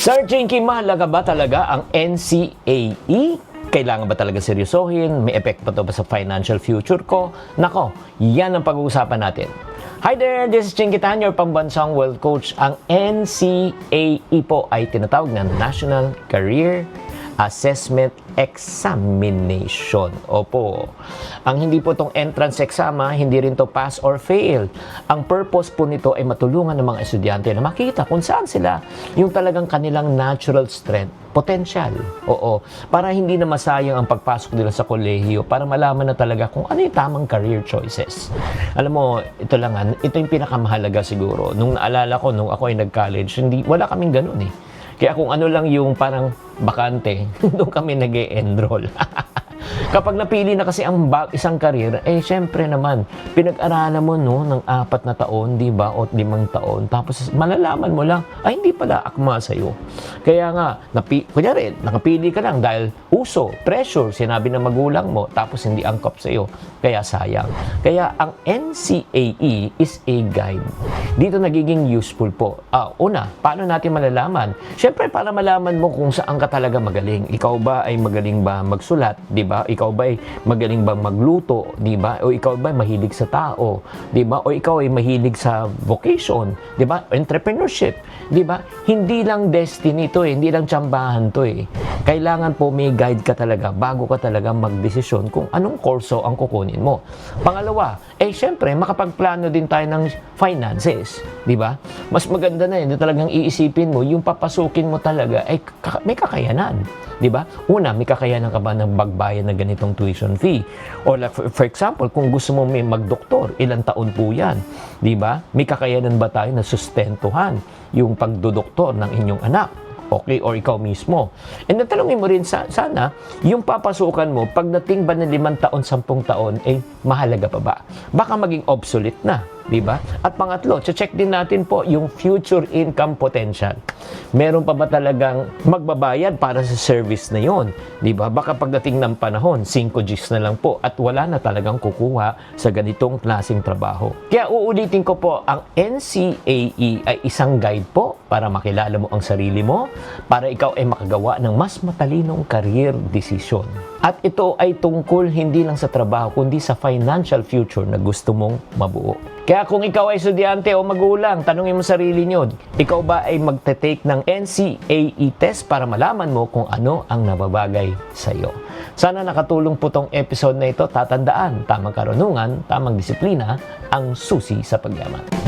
Sir Jinky, mahalaga ba talaga ang NCAE? Kailangan ba talaga seryosohin? May effect pa to ba sa financial future ko? Nako, yan ang pag-uusapan natin. Hi there, this is Jinky Tan, your pambansang wealth coach. Ang NCAE po ay tinatawag na National Career Assessment Examination. Opo. Ang hindi po itong entrance exam, hindi rin to pass or fail. Ang purpose po nito ay matulungan ng mga estudyante na makita kung saan sila yung talagang kanilang natural strength, potential. Oo. Para hindi na masayang ang pagpasok nila sa kolehiyo, para malaman na talaga kung ano yung tamang career choices. Alam mo, ito yung pinakamahalaga siguro. Nung naalala ko, nung ako ay nag-college, wala kaming ganun eh. Kaya kung ano lang yung parang bakante, doon kami nag-e-enroll. Kapag napili na kasi ang isang career, syempre naman, pinag-aralan mo ng 4 na taon, di ba, o 5 taon, tapos malalaman mo lang, hindi pala akma sa'yo. Kaya nga, kunyari, nakapili ka lang dahil uso, pressure, sinabi ng magulang mo, tapos hindi angkop sa'yo, kaya sayang. Kaya ang NCAE is a guide. Dito nagiging useful po. Una, paano natin malalaman? Syempre, para malaman mo kung saan ka talaga magaling. Ikaw ba ay magaling ba magsulat, di ba? Ikaw ba ay magaling ba magluto, di ba? O ikaw ba ay mahilig sa tao, di ba? O ikaw ay mahilig sa vocation, di ba? Entrepreneurship, di ba? Hindi lang destiny to hindi lang tsambahan to Kailangan po may guide ka talaga bago ka talaga magdesisyon kung anong kurso ang kukunin mo. Pangalawa, syempre, makapagplano din tayo ng finances, di ba? Mas maganda na hindi talagang iisipin mo, yung papasukin mo talaga may kakayanan. Di ba? Una, may kakayanan ka ba ng magbayad ng ganitong tuition fee? O like, for example, kung gusto mo may magdoktor, ilang taon po yan? Di ba? May kakayanan ba tayo na sustentuhan yung pagdodoktor ng inyong anak? Okay, or ikaw mismo. And natanongin mo rin sana, yung papasukan mo, pagdating ba ng 5 taon, 10 taon, mahalaga pa ba? Baka maging obsolete na, di ba? At pangatlo, check din natin po yung future income potential. Meron pa ba talagang magbabayad para sa service na yon? Di ba? Baka pagdating ng panahon, 5 Gs na lang po at wala na talagang kukuha sa ganitong klaseng trabaho. Kaya uulitin ko po, ang NCAE ay isang guide po para makilala mo ang sarili mo, para ikaw ay makagawa ng mas matalinong career decision. At ito ay tungkol hindi lang sa trabaho, kundi sa financial future na gusto mong mabuo. Kaya kung ikaw ay estudyante o magulang, tanungin mo sarili nyo, ikaw ba ay magte-take ng NCAE test para malaman mo kung ano ang nababagay sa iyo? Sana nakatulong po tong episode na ito. Tatandaan, tamang karunungan, tamang disiplina, ang susi sa pagyaman.